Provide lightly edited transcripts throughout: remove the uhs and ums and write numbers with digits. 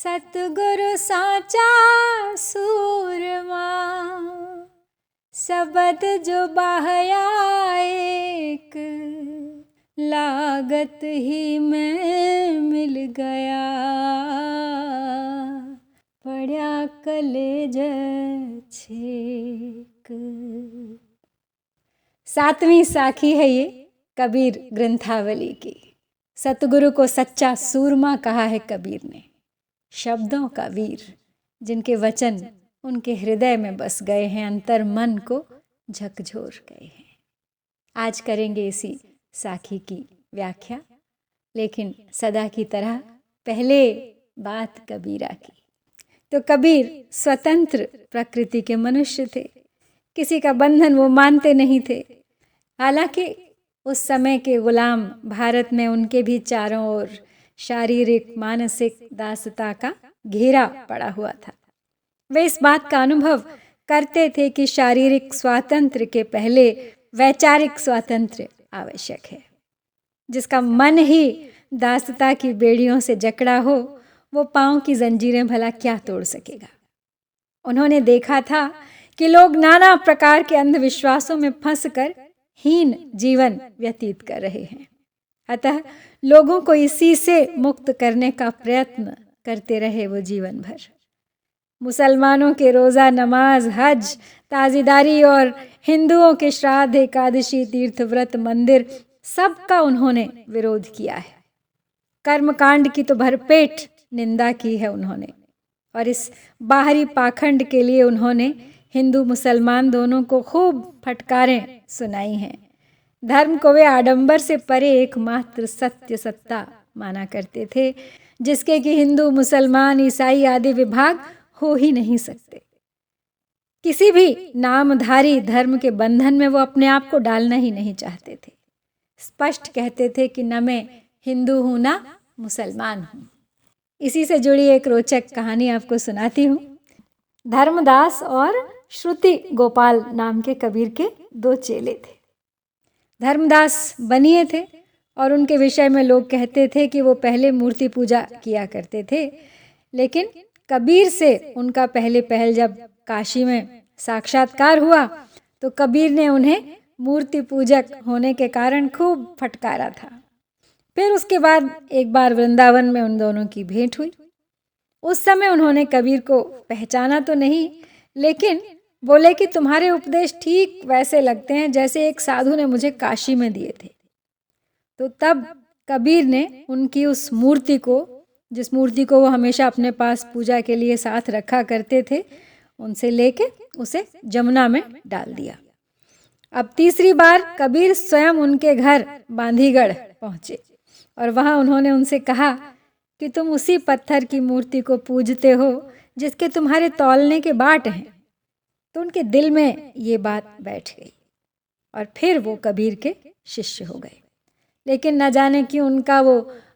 सतगुरु साचा सूरमा, शब्द जो बाहया एक, लागत ही में मिल गया, पड़ा कलेज छेक। सातवीं साखी है ये कबीर ग्रंथावली की। सतगुरु को सच्चा सूरमा कहा है कबीर ने, शब्दों का वीर, जिनके वचन उनके हृदय में बस गए हैं, अंतर मन को झकझोर गए हैं। आज करेंगे इसी साखी की व्याख्या, लेकिन सदा की तरह पहले बात कबीरा की। तो कबीर स्वतंत्र प्रकृति के मनुष्य थे, किसी का बंधन वो मानते नहीं थे। हालांकि उस समय के गुलाम भारत में उनके भी चारों ओर शारीरिक मानसिक दासता का घेरा पड़ा हुआ था। वे इस बात का अनुभव करते थे कि शारीरिक स्वातंत्र्य के पहले वैचारिक स्वातंत्र्य आवश्यक है। जिसका मन ही दासता की बेड़ियों से जकड़ा हो, वो पांव की जंजीरें भला क्या तोड़ सकेगा। उन्होंने देखा था कि लोग नाना प्रकार के अंधविश्वासों में फंसकर हीन जीवन व्यतीत कर रहे हैं। अतः लोगों को इसी से मुक्त करने का प्रयत्न करते रहे वो जीवन भर। मुसलमानों के रोज़ा, नमाज, हज, ताज़ीदारी और हिंदुओं के श्राद्ध, एकादशी, तीर्थ व्रत, मंदिर, सबका उन्होंने विरोध किया है। कर्मकांड की तो भरपेट निंदा की है उन्होंने, और इस बाहरी पाखंड के लिए उन्होंने हिंदू मुसलमान दोनों को खूब फटकारें सुनाई हैं। धर्म को वे आडंबर से परे एकमात्र सत्य सत्ता माना करते थे, जिसके कि हिंदू मुसलमान ईसाई आदि विभाग हो ही नहीं सकते। किसी भी नामधारी धर्म के बंधन में वो अपने आप को डालना ही नहीं चाहते थे। स्पष्ट कहते थे कि न मैं हिंदू हूँ ना मुसलमान हूँ। इसी से जुड़ी एक रोचक कहानी आपको सुनाती हूँ। धर्मदास और श्रुति गोपाल नाम के कबीर के दो चेले थे। धर्मदास बनिए थे और उनके विषय में लोग कहते थे कि वो पहले मूर्ति पूजा किया करते थे, लेकिन कबीर से उनका पहले पहल जब काशी में साक्षात्कार हुआ तो कबीर ने उन्हें मूर्ति पूजक होने के कारण खूब फटकारा था। फिर उसके बाद एक बार वृंदावन में उन दोनों की भेंट हुई। उस समय उन्होंने कबीर को पहचाना तो नहीं, लेकिन बोले कि तुम्हारे उपदेश ठीक वैसे लगते हैं जैसे एक साधु ने मुझे काशी में दिए थे। तो तब कबीर ने उनकी उस मूर्ति को, जिस मूर्ति को वो हमेशा अपने पास पूजा के लिए साथ रखा करते थे, उनसे लेके उसे जमुना में डाल दिया। अब तीसरी बार कबीर स्वयं उनके घर बांधीगढ़ पहुंचे और वहां उन्होंने उनसे कहा कि तुम उसी पत्थर की मूर्ति को पूजते हो जिसके तुम्हारे तौलने के बाट हैं। तो उनके दिल में ये बात बैठ गई और फिर वो कबीर के शिष्य हो गए। लेकिन न जाने क्यों उनका वो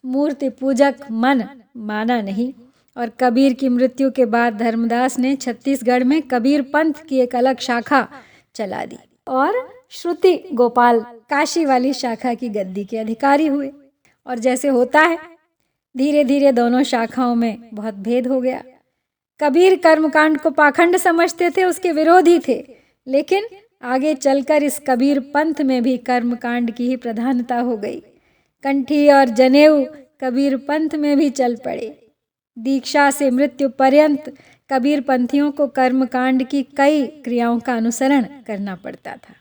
मूर्ति पूजक मन माना नहीं, और कबीर की मृत्यु के बाद धर्मदास ने छत्तीसगढ़ में कबीर पंथ की एक अलग शाखा चला दी और श्रुति गोपाल काशी वाली शाखा की गद्दी के अधिकारी हुए। और जैसे होता है, धीरे धीरे दोनों शाखाओं में बहुत भेद हो गया। कबीर कर्मकांड को पाखंड समझते थे, उसके विरोधी थे, लेकिन आगे चलकर इस कबीर पंथ में भी कर्मकांड की ही प्रधानता हो गई। कंठी और जनेऊ कबीर पंथ में भी चल पड़े। दीक्षा से मृत्यु पर्यंत कबीर पंथियों को कर्मकांड की कई क्रियाओं का अनुसरण करना पड़ता था।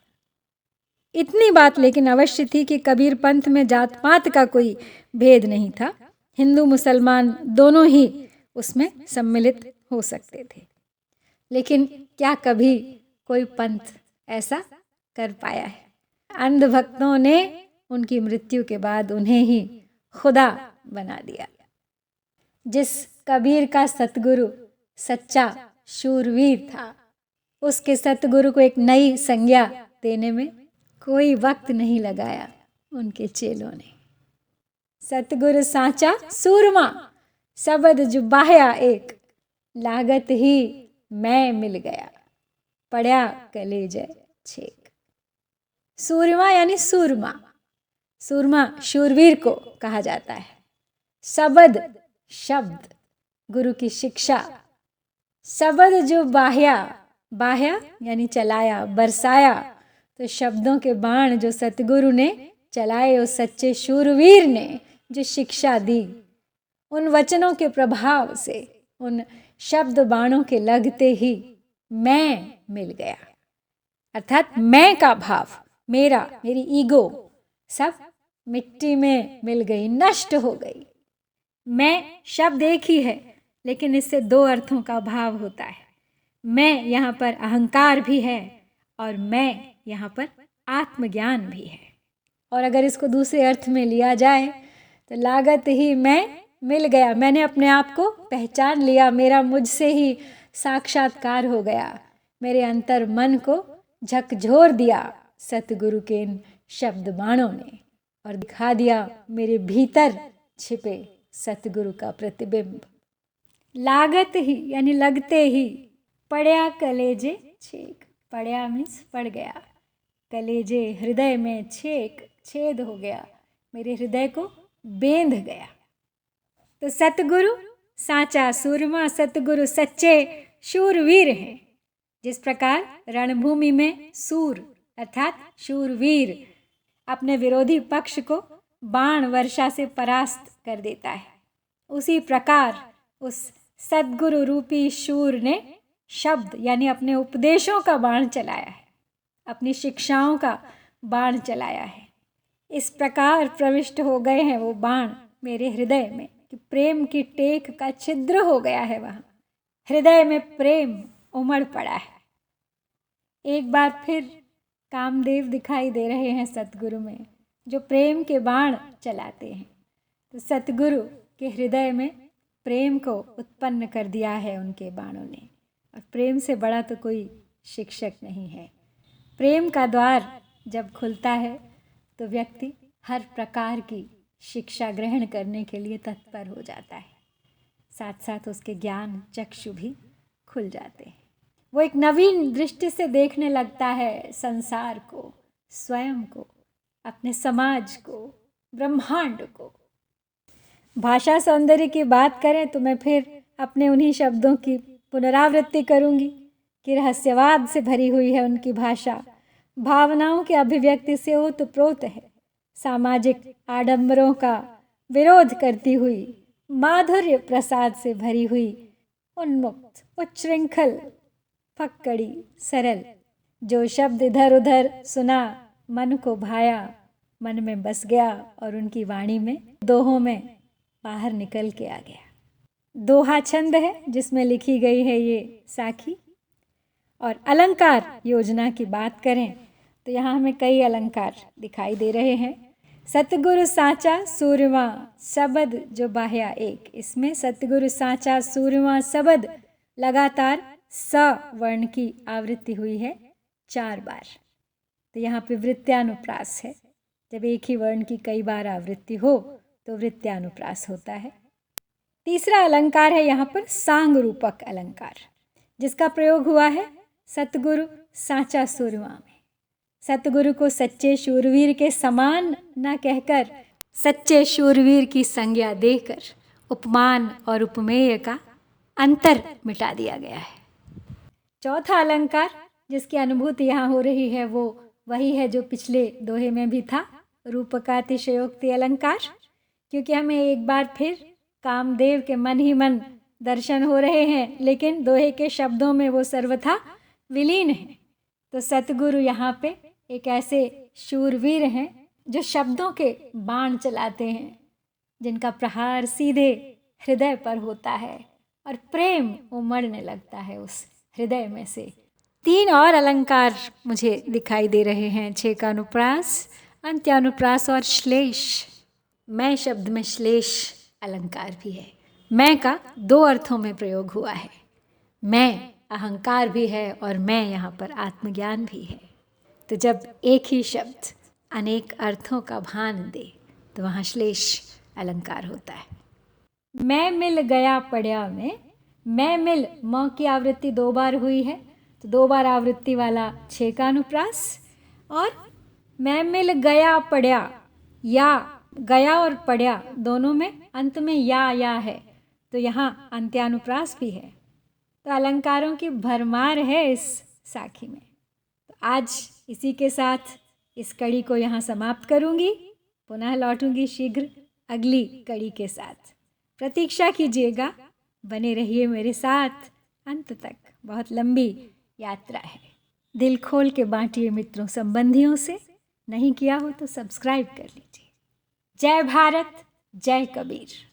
इतनी बात लेकिन अवश्य थी कि कबीर पंथ में जात पात का कोई भेद नहीं था। हिंदू मुसलमान दोनों ही उसमें सम्मिलित हो सकते थे। लेकिन क्या कभी कोई पंथ ऐसा कर पाया है? अंधभक्तों ने उनकी मृत्यु के बाद उन्हें ही खुदा बना दिया। जिस कबीर का सतगुरु सच्चा शूरवीर था, उसके सतगुरु को एक नई संज्ञा देने में कोई वक्त नहीं लगाया उनके चेलों ने। सतगुरु साचा सूरमा, शब्द जो बाहया एक, लागत ही मैं मिल गया, पड़ा कलेज छेक। सूरमा यानी सूरमा, सूरमा शूरवीर को कहा जाता है। शब्द शब्द गुरु की शिक्षा। शब्द जो बाह्या, बाह्या यानी चलाया, बरसाया, तो शब्दों के बाण जो सतगुरु ने चलाए, उस सच्चे शूरवीर ने जो शिक्षा दी, उन वचनों के प्रभाव से, उन शब्द बाणों के लगते ही मैं मिल गया। अर्थात मैं का भाव, मेरा, मेरी ईगो सब मिट्टी में मिल गई, नष्ट हो गई। मैं शब्द एक ही है, लेकिन इससे दो अर्थों का भाव होता है। मैं यहाँ पर अहंकार भी है और मैं यहाँ पर आत्मज्ञान भी है। और अगर इसको दूसरे अर्थ में लिया जाए तो लागत ही मैं मिल गया, मैंने अपने आप को पहचान लिया, मेरा मुझसे ही साक्षात्कार हो गया, मेरे अंतर मन को झकझोर दिया सतगुरु के इन शब्द बाणों ने और दिखा दिया मेरे भीतर छिपे सतगुरु का प्रतिबिंब। लागत ही यानी लगते ही, पड़या कलेजे छेक, पड़या मीन्स पड़ गया, कलेजे हृदय में, छेक छेद हो गया, मेरे हृदय को बेंध गया। तो सतगुरु साचा सूरमा, सतगुरु सच्चे शूरवीर हैं। जिस प्रकार रणभूमि में सूर अर्थात शूरवीर अपने विरोधी पक्ष को बाण वर्षा से परास्त कर देता है, उसी प्रकार उस सद्गुरु रूपी शूर ने शब्द यानी अपने उपदेशों का बाण चलाया है, अपनी शिक्षाओं का बाण चलाया है। इस प्रकार प्रविष्ट हो गए हैं वो बाण मेरे हृदय में कि प्रेम की टेक का छिद्र हो गया है, वहाँ हृदय में प्रेम उमड़ पड़ा है। एक बार फिर कामदेव दिखाई दे रहे हैं सतगुरु में, जो प्रेम के बाण चलाते हैं। तो सतगुरु के हृदय में प्रेम को उत्पन्न कर दिया है उनके बाणों ने, और प्रेम से बड़ा तो कोई शिक्षक नहीं है। प्रेम का द्वार जब खुलता है तो व्यक्ति हर प्रकार की शिक्षा ग्रहण करने के लिए तत्पर हो जाता है, साथ साथ उसके ज्ञान चक्षु भी खुल जाते हैं। वो एक नवीन दृष्टि से देखने लगता है संसार को, स्वयं को, अपने समाज को, ब्रह्मांड को। भाषा सौंदर्य की बात करें तो मैं फिर अपने उन्हीं शब्दों की पुनरावृत्ति करूंगी कि रहस्यवाद से भरी हुई है उनकी भाषा, भावनाओं की अभिव्यक्ति से ओतप्रोत है, सामाजिक आडंबरों का विरोध करती हुई, माधुर्य प्रसाद से भरी हुई, उन्मुक्त, उच्छृंखल, फक्कड़ी, सरल। जो शब्द इधर उधर सुना, मन को भाया, मन में बस गया और उनकी वाणी में, दोहों में बाहर निकल के आ गया। दोहा छंद है जिसमें लिखी गई है ये साखी। और अलंकार योजना की बात करें तो यहाँ हमें कई अलंकार दिखाई दे रहे हैं। सतगुरु साचा सूरमा शब्द जो बाह्या एक, इसमें सतगुरु साचा सूरमा शब्द लगातार स वर्ण की आवृत्ति हुई है 4 बार। तो यहाँ पे वृत्त्यानुप्रास है, जब एक ही वर्ण की कई बार आवृत्ति हो तो वृत्त्यानुप्रास होता है। तीसरा अलंकार है यहाँ पर सांग रूपक अलंकार, जिसका प्रयोग हुआ है सतगुरु साचा सूरमा में। सतगुरु को सच्चे शूरवीर के समान न कहकर सच्चे शूरवीर की संज्ञा देकर उपमान और उपमेय का अंतर मिटा दिया गया है। चौथा अलंकार जिसकी अनुभूति यहाँ हो रही है वो वही है जो पिछले दोहे में भी था, रूपकातिशयोक्ति अलंकार। क्योंकि हमें एक बार फिर कामदेव के मन ही मन दर्शन हो रहे हैं, लेकिन दोहे के शब्दों में वो सर्वथा विलीन है। तो सतगुरु यहाँ पे एक ऐसे शूरवीर हैं जो शब्दों के बाण चलाते हैं, जिनका प्रहार सीधे हृदय पर होता है और प्रेम उमड़ने लगता है उस हृदय में से। 3 और अलंकार मुझे दिखाई दे रहे हैं, छेकानुप्रास, अंत्यानुप्रास और श्लेष। मैं शब्द में श्लेष अलंकार भी है। मैं का 2 अर्थों में प्रयोग हुआ है। मैं अहंकार भी है और मैं यहाँ पर आत्मज्ञान भी है। तो जब एक ही शब्द अनेक अर्थों का भान दे तो वहाँ श्लेष अलंकार होता है। मैं मिल गया पड़या में, मैं मिल म की आवृत्ति 2 बार हुई है, तो 2 बार आवृत्ति वाला छेकानुप्रास। और मैं मिल गया पड़या, या गया और पड़या दोनों में अंत में या है, तो यहाँ अंत्यानुप्रास भी है। तो अलंकारों की भरमार है इस साखी में। तो आज इसी के साथ इस कड़ी को यहाँ समाप्त करूँगी। पुनः लौटूंगी शीघ्र अगली कड़ी के साथ। प्रतीक्षा कीजिएगा, बने रहिए मेरे साथ अंत तक। बहुत लंबी यात्रा है। दिल खोल के बांटिए मित्रों संबंधियों से, नहीं किया हो तो सब्सक्राइब कर लीजिए। जय भारत, जय कबीर।